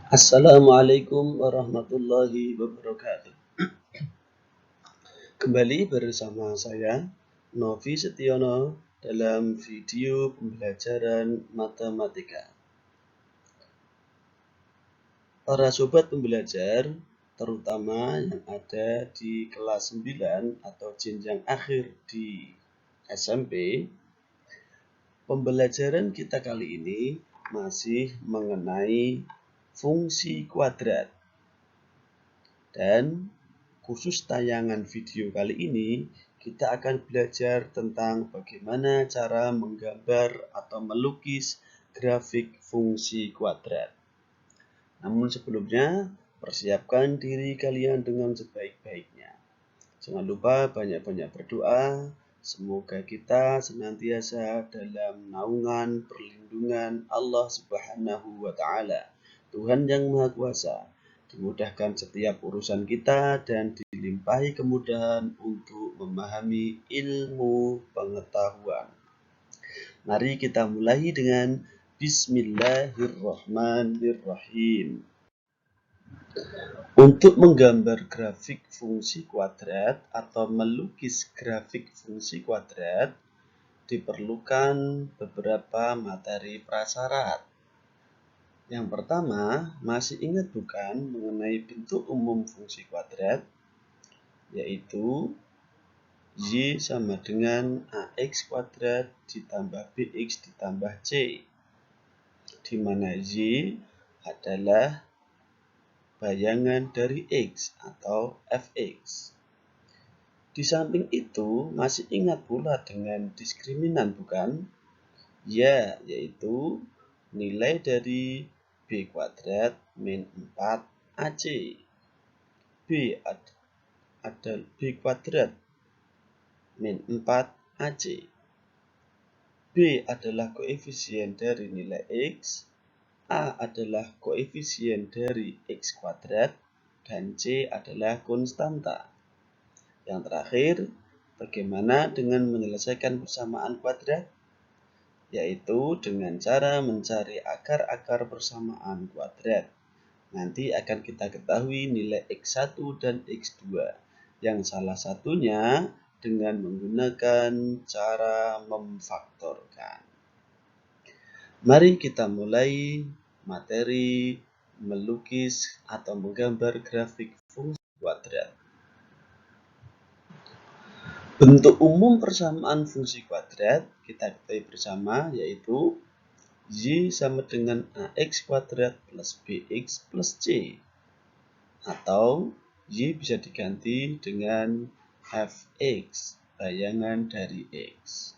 Assalamualaikum warahmatullahi wabarakatuh. Kembali bersama saya, Novi Setiono, dalam video pembelajaran matematika. Para sobat pembelajar, terutama yang ada di kelas 9 atau jenjang akhir di SMP, pembelajaran kita kali ini masih mengenai fungsi kuadrat. Dan khusus tayangan video kali ini, kita akan belajar tentang bagaimana cara menggambar atau melukis grafik fungsi kuadrat. Namun sebelumnya, persiapkan diri kalian dengan sebaik-baiknya. Jangan lupa banyak-banyak berdoa. Semoga kita senantiasa dalam naungan perlindungan Allah Subhanahu wa Ta'ala, Tuhan yang Maha Kuasa. Dimudahkan setiap urusan kita dan dilimpahi kemudahan untuk memahami ilmu pengetahuan. Mari kita mulai dengan Bismillahirrahmanirrahim. Untuk menggambar grafik fungsi kuadrat atau melukis grafik fungsi kuadrat, diperlukan beberapa materi prasyarat. Yang pertama, masih ingat bukan mengenai bentuk umum fungsi kuadrat? Yaitu Y sama dengan AX kuadrat ditambah BX ditambah C, di mana Y adalah bayangan dari X atau Fx. Di samping itu, masih ingat pula dengan diskriminan bukan? Ya, yaitu nilai dari B kuadrat min 4 AC. B kuadrat min 4 AC. B adalah koefisien dari nilai X, A adalah koefisien dari X kuadrat, dan C adalah konstanta. Yang terakhir, bagaimana dengan menyelesaikan persamaan kuadrat? Yaitu dengan cara mencari akar-akar persamaan kuadrat. Nanti akan kita ketahui nilai X1 dan X2, yang salah satunya dengan menggunakan cara memfaktorkan. Mari kita mulai materi melukis atau menggambar grafik fungsi kuadrat. Bentuk umum persamaan fungsi kuadrat kita ketahui bersama, yaitu Y sama dengan AX kuadrat plus BX plus C. Atau Y bisa diganti dengan Fx, bayangan dari X.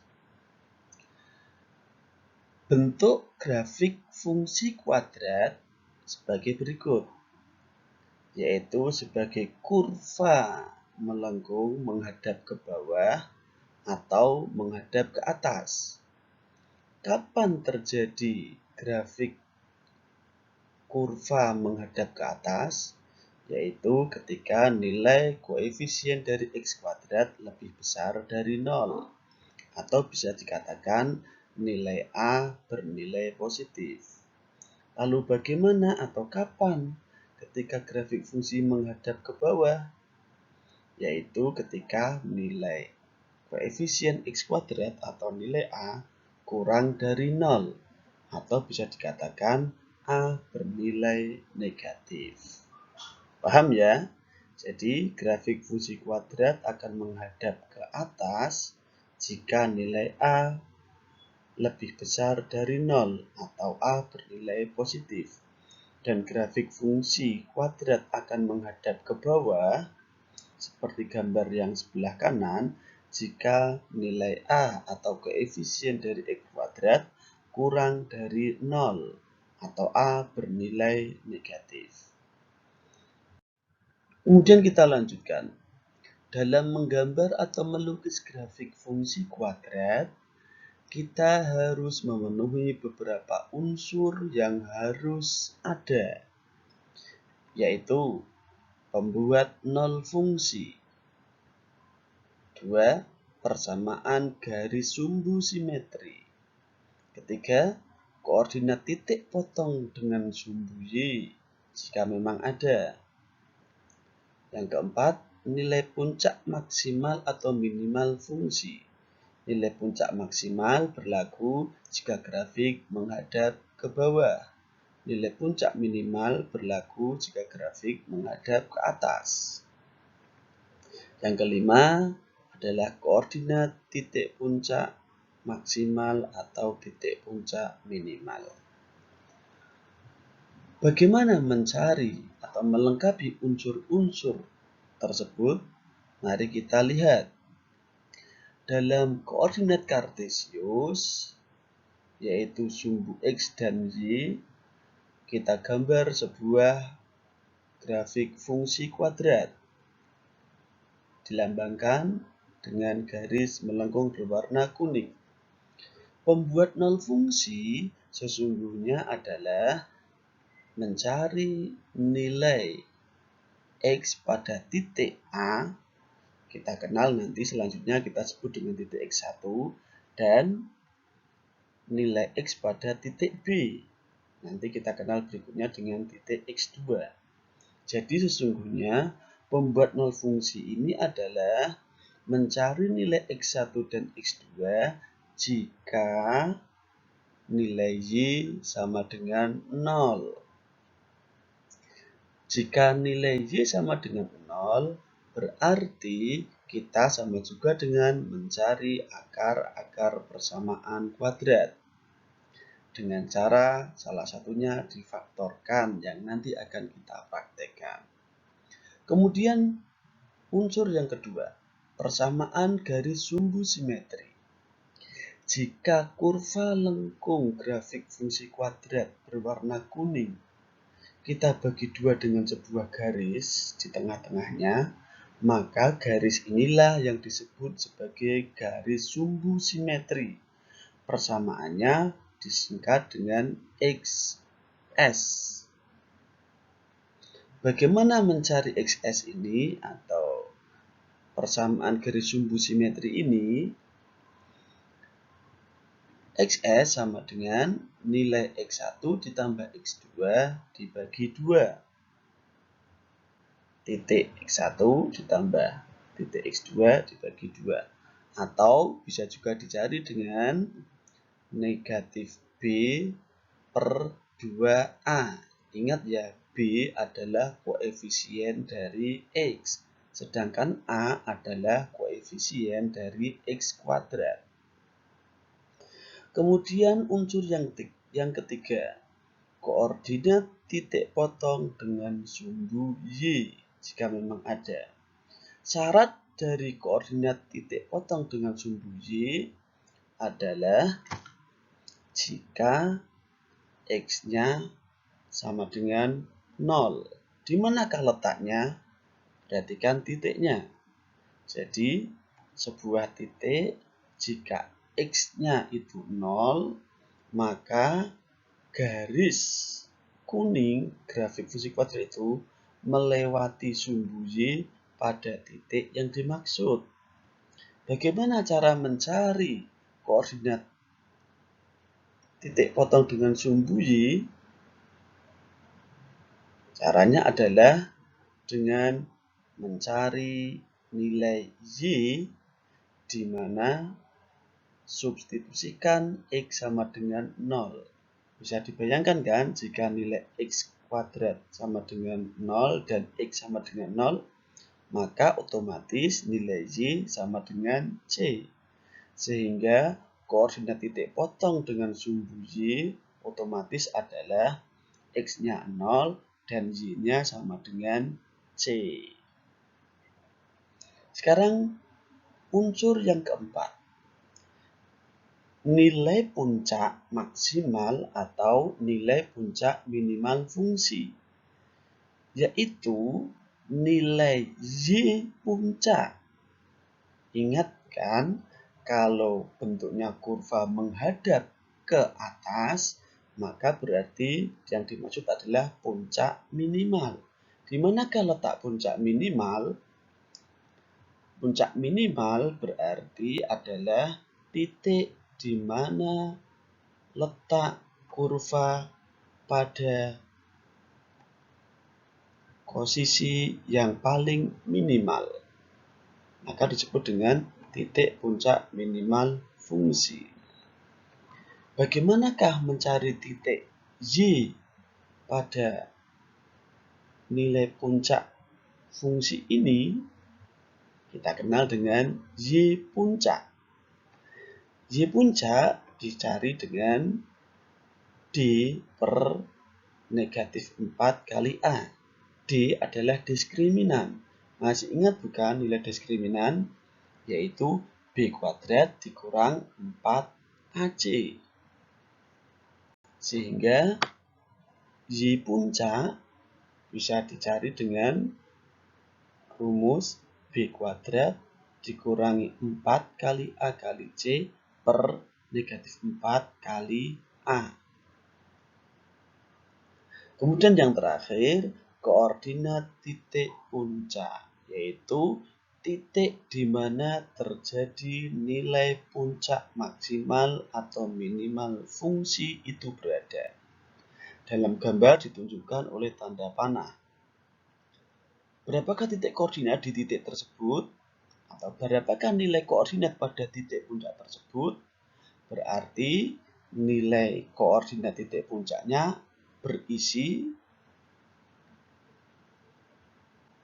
Bentuk grafik fungsi kuadrat sebagai berikut, yaitu sebagai kurva melengkung menghadap ke bawah atau menghadap ke atas. Kapan terjadi grafik kurva menghadap ke atas? Yaitu ketika nilai koefisien dari X kuadrat lebih besar dari 0. Atau bisa dikatakan nilai A bernilai positif. Lalu bagaimana atau kapan ketika grafik fungsi menghadap ke bawah? Yaitu ketika nilai koefisien X kuadrat atau nilai A kurang dari 0. Atau bisa dikatakan A bernilai negatif. Paham ya? Jadi grafik fungsi kuadrat akan menghadap ke atas jika nilai A lebih besar dari 0 atau A bernilai positif. Dan grafik fungsi kuadrat akan menghadap ke bawah seperti gambar yang sebelah kanan jika nilai A atau koefisien dari X kuadrat kurang dari 0 atau A bernilai negatif. Kemudian kita lanjutkan. Dalam menggambar atau melukis grafik fungsi kuadrat, kita harus memenuhi beberapa unsur yang harus ada, yaitu pembuat nol fungsi. 2. persamaan garis sumbu simetri. Ketiga, koordinat titik potong dengan sumbu Y jika memang ada. Yang keempat, nilai puncak maksimal atau minimal fungsi. Nilai puncak maksimal berlaku jika grafik menghadap ke bawah. Nilai puncak minimal berlaku jika grafik menghadap ke atas. Yang kelima adalah koordinat titik puncak maksimal atau titik puncak minimal. Bagaimana mencari atau melengkapi unsur-unsur tersebut? Mari kita lihat. Dalam koordinat kartesius, yaitu sumbu X dan Y, kita gambar sebuah grafik fungsi kuadrat. Dilambangkan dengan garis melengkung berwarna kuning. Pembuat nol fungsi sesungguhnya adalah mencari nilai X pada titik A. Kita kenal nanti selanjutnya kita sebut dengan titik X1 dan nilai X pada titik B. Nanti kita kenal berikutnya dengan titik X2. Jadi sesungguhnya pembuat nol fungsi ini adalah mencari nilai X1 dan X2 jika nilai Y sama dengan 0. Jika nilai Y sama dengan 0, berarti kita sama juga dengan mencari akar-akar persamaan kuadrat. Dengan cara salah satunya difaktorkan yang nanti akan kita praktekkan. Kemudian unsur yang kedua, persamaan garis sumbu simetri. Jika kurva lengkung grafik fungsi kuadrat berwarna kuning, kita bagi dua dengan sebuah garis di tengah-tengahnya, maka garis inilah yang disebut sebagai garis sumbu simetri. Persamaannya disingkat dengan XS. Bagaimana mencari XS ini atau persamaan garis sumbu simetri ini? XS sama dengan nilai X1 ditambah X2 dibagi 2. Titik X1 ditambah titik X2 dibagi 2. Atau bisa juga dicari dengan negatif B per 2A. Ingat ya, B adalah koefisien dari X. Sedangkan A adalah koefisien dari X kuadrat. Kemudian unsur yang ketiga, koordinat titik potong dengan sumbu Y jika memang ada. Syarat dari koordinat titik potong dengan sumbu Y adalah jika X-nya sama dengan 0. Di manakah letaknya? Perhatikan titiknya. Jadi, sebuah titik jika X-nya itu 0, maka garis kuning grafik fungsi kuadrat itu melewati sumbu Y pada titik yang dimaksud. Bagaimana cara mencari koordinat titik potong dengan sumbu Y? Caranya adalah dengan mencari nilai Y di mana substitusikan X sama dengan 0. Bisa dibayangkan kan jika nilai X kuadrat sama dengan 0 dan X sama dengan 0, maka otomatis nilai Y sama dengan C. Sehingga koordinat titik potong dengan sumbu Y otomatis adalah X-nya 0 dan Y-nya sama dengan C. Sekarang unsur yang keempat, nilai puncak maksimal atau nilai puncak minimal fungsi, yaitu nilai Y puncak. Ingat kan, kalau bentuknya kurva menghadap ke atas, maka berarti yang dimaksud adalah puncak minimal. Di manakah letak puncak minimal? Puncak minimal berarti adalah titik di mana letak kurva pada posisi yang paling minimal. Maka disebut dengan titik puncak minimal fungsi. Bagaimanakah mencari titik Y pada nilai puncak fungsi ini? Kita kenal dengan Y puncak. Y puncak dicari dengan D per negatif 4 kali A. D adalah diskriminan. Masih ingat bukan nilai diskriminan? Yaitu B kuadrat dikurang 4AC. Sehingga Y puncak bisa dicari dengan rumus B kuadrat dikurangi 4 kali A kali C per negatif 4 kali A. Kemudian yang terakhir, koordinat titik puncak, yaitu titik di mana terjadi nilai puncak maksimal atau minimal fungsi itu berada. Dalam gambar ditunjukkan oleh tanda panah. Berapakah titik koordinat di titik tersebut? Atau berapakah nilai koordinat pada titik puncak tersebut? Berarti nilai koordinat titik puncaknya berisi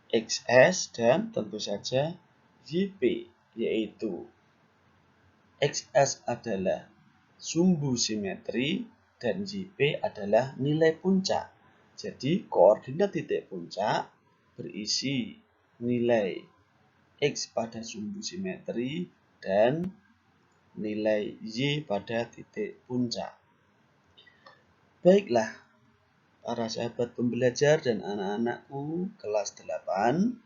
XS dan tentu saja YP, yaitu XS adalah sumbu simetri dan YP adalah nilai puncak. Jadi koordinat titik puncak berisi nilai X pada sumbu simetri dan nilai Y pada titik puncak. Baiklah, para sahabat pembelajar dan anak-anakku kelas 8,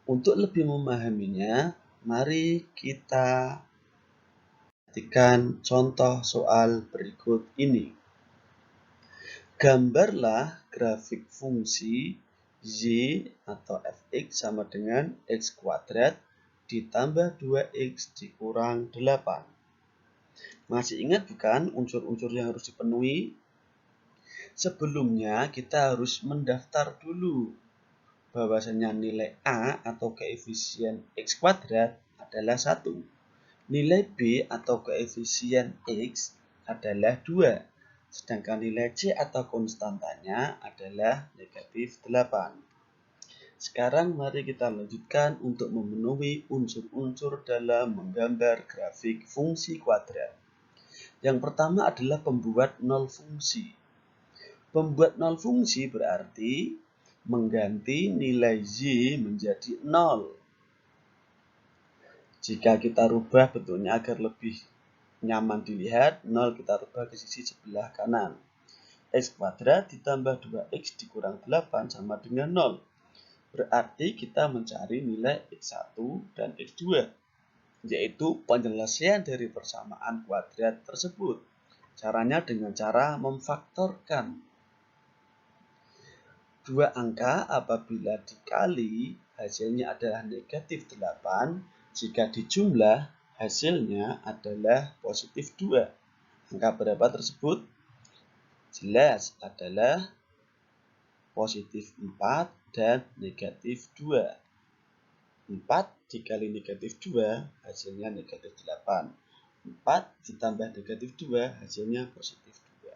untuk lebih memahaminya, mari kita perhatikan contoh soal berikut ini. Gambarlah grafik fungsi Y atau fx sama dengan x kuadrat ditambah 2x dikurang 8. Masih ingat bukan unsur-unsur yang harus dipenuhi? Sebelumnya kita harus mendaftar dulu bahwasanya nilai A atau koefisien x kuadrat adalah 1. Nilai B atau koefisien X adalah 2. Sedangkan nilai C atau konstantanya adalah negatif 8. Sekarang mari kita lanjutkan untuk memenuhi unsur-unsur dalam menggambar grafik fungsi kuadrat. Yang pertama adalah pembuat nol fungsi. Pembuat nol fungsi berarti mengganti nilai Y menjadi 0. Jika kita rubah bentuknya agar lebih nyaman dilihat, 0 kita rubah ke sisi sebelah kanan. X kuadrat ditambah 2X dikurang 8 sama dengan 0. Berarti kita mencari nilai X1 dan X2, yaitu penyelesaian dari persamaan kuadrat tersebut. Caranya dengan cara memfaktorkan. Dua angka apabila dikali hasilnya adalah negatif 8, jika dijumlah hasilnya adalah positif 2. Angka berapa tersebut? Jelas adalah positif 4 dan negatif 2. 4 dikali negatif 2 hasilnya negatif 8. 4 ditambah negatif 2 hasilnya positif 2.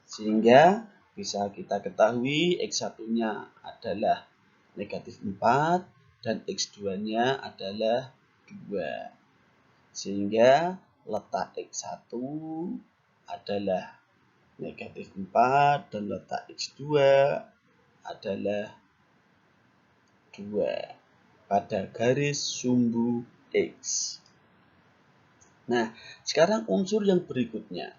Sehingga bisa kita ketahui X1-nya adalah negatif 4 dan X2-nya adalah 2. Sehingga letak X1 adalah negatif 4 dan letak X2 adalah 2 pada garis sumbu X. Nah, sekarang unsur yang berikutnya.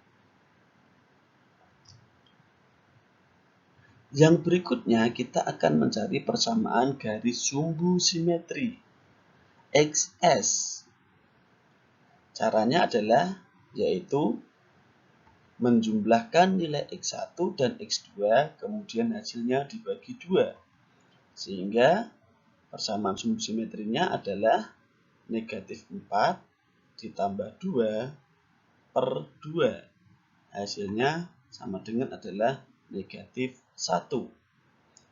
Yang berikutnya kita akan mencari persamaan garis sumbu simetri XS. Caranya adalah yaitu menjumlahkan nilai X1 dan X2 kemudian hasilnya dibagi 2. Sehingga persamaan sumbu simetrinya adalah negatif 4 ditambah 2 per 2. Hasilnya sama dengan adalah negatif 1.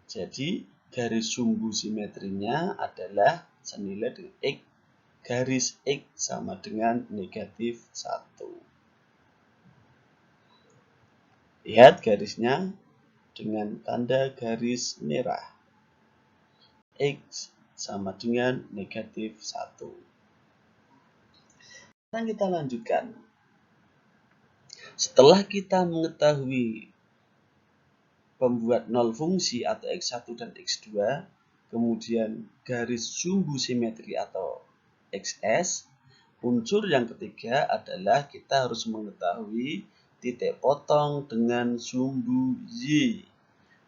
Jadi garis sumbu simetrinya adalah senilai dengan X. Garis X sama dengan negatif 1. Lihat garisnya dengan tanda garis merah. X sama dengan negatif 1. Sekarang kita lanjutkan. Setelah kita mengetahui pembuat nol fungsi atau X1 dan X2, kemudian garis sumbu simetri atau XS, unsur yang ketiga adalah kita harus mengetahui titik potong dengan sumbu Y.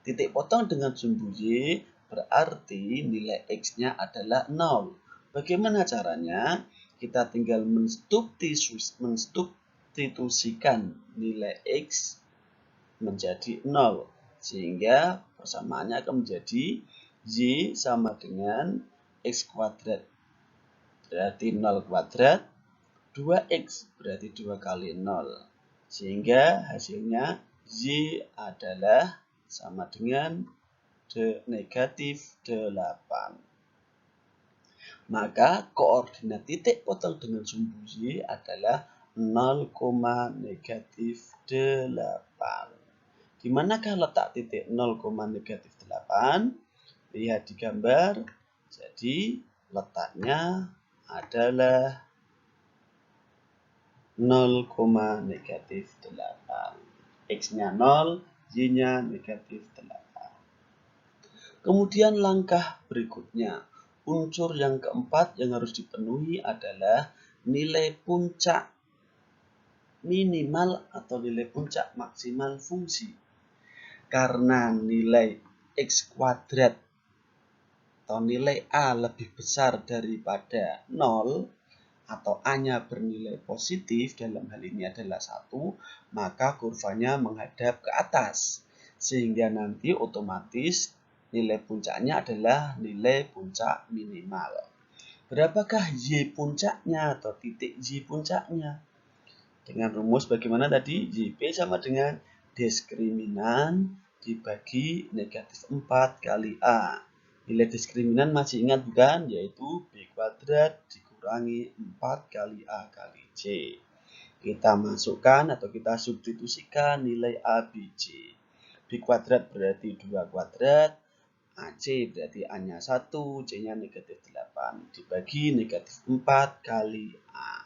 Titik potong dengan sumbu Y berarti nilai X-nya adalah 0. Bagaimana caranya? Kita tinggal mensubstitusikan nilai X menjadi 0. Sehingga persamaannya akan menjadi Y sama dengan X kuadrat. Berarti 0 kuadrat. 2X berarti 2 kali 0. Sehingga hasilnya Y adalah sama dengan negatif 8. Maka koordinat titik potong dengan sumbu Y adalah 0, negatif 8. Di manakah letak titik 0, negatif 8? Lihat di gambar. Jadi letaknya adalah 0, negatif 8. X-nya 0, Y-nya negatif 8. Kemudian langkah berikutnya. Unsur yang keempat yang harus dipenuhi adalah nilai puncak minimal atau nilai puncak maksimal fungsi. Karena nilai X kuadrat atau nilai A lebih besar daripada 0 atau A-nya bernilai positif, dalam hal ini adalah 1, maka kurvanya menghadap ke atas. Sehingga nanti otomatis nilai puncaknya adalah nilai puncak minimal. Berapakah Y puncaknya atau titik Y puncaknya? Dengan rumus bagaimana tadi? YP sama dengan diskriminan dibagi negatif 4 kali A. Nilai diskriminan masih ingat bukan? Yaitu B kuadrat dikurangi 4 kali A kali C. Kita masukkan atau kita substitusikan nilai A, B, C. B kuadrat berarti 2 kuadrat. AC berarti A-nya 1, C-nya negatif 8. Dibagi negatif 4 kali A.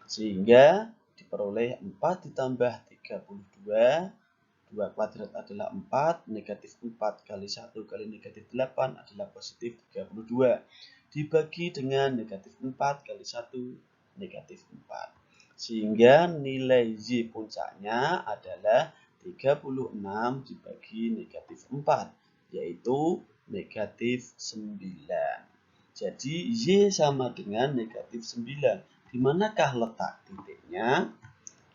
Sehingga diperoleh 4 ditambah 32. 2 kuadrat adalah 4, negatif 4 kali 1 kali negatif 8 adalah positif 32. Dibagi dengan negatif 4 kali 1, negatif 4. Sehingga nilai Y puncaknya adalah 36 dibagi negatif 4, yaitu negatif 9. Jadi Y sama dengan negatif 9. Di manakah letak titiknya?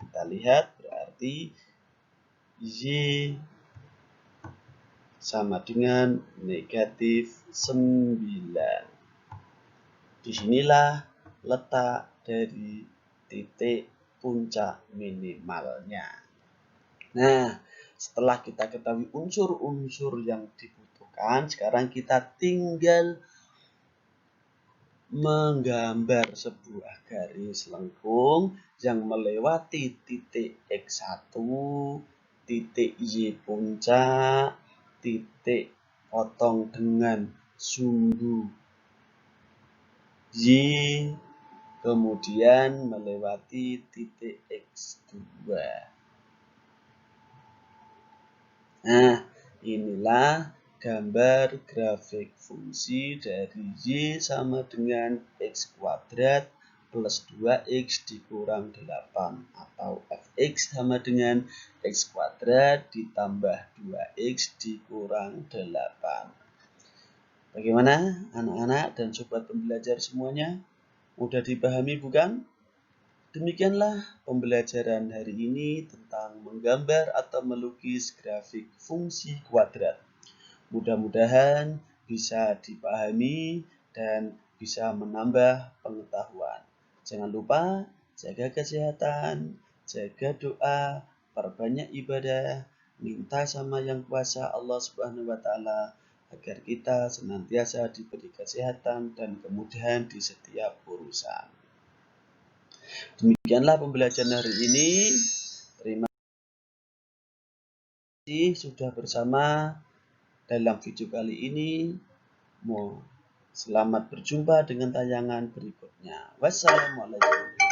Kita lihat berarti Y sama dengan negatif 9. Disinilah letak dari titik puncak minimalnya. Nah, setelah kita ketahui unsur-unsur yang dibutuhkan, sekarang kita tinggal menggambar sebuah garis lengkung yang melewati titik X1, titik Y puncak, titik potong dengan sumbu Y, kemudian melewati titik X2. Nah, inilah gambar grafik fungsi dari Y sama dengan X kuadrat plus 2X dikurang 8 atau Fx sama dengan X kuadrat ditambah 2X dikurang 8. Bagaimana anak-anak dan sobat pembelajar semuanya? Mudah dipahami bukan? Demikianlah pembelajaran hari ini tentang menggambar atau melukis grafik fungsi kuadrat. Mudah-mudahan bisa dipahami dan bisa menambah pengetahuan. Jangan lupa jaga kesehatan, jaga doa, perbanyak ibadah, minta sama yang kuasa Allah Subhanahu wa taala agar kita senantiasa diberi kesehatan dan kemudahan di setiap urusan. Demikianlah pembelajaran hari ini. Terima kasih sudah bersama dalam video kali ini. Selamat berjumpa dengan tayangan berikutnya. Wassalamualaikum.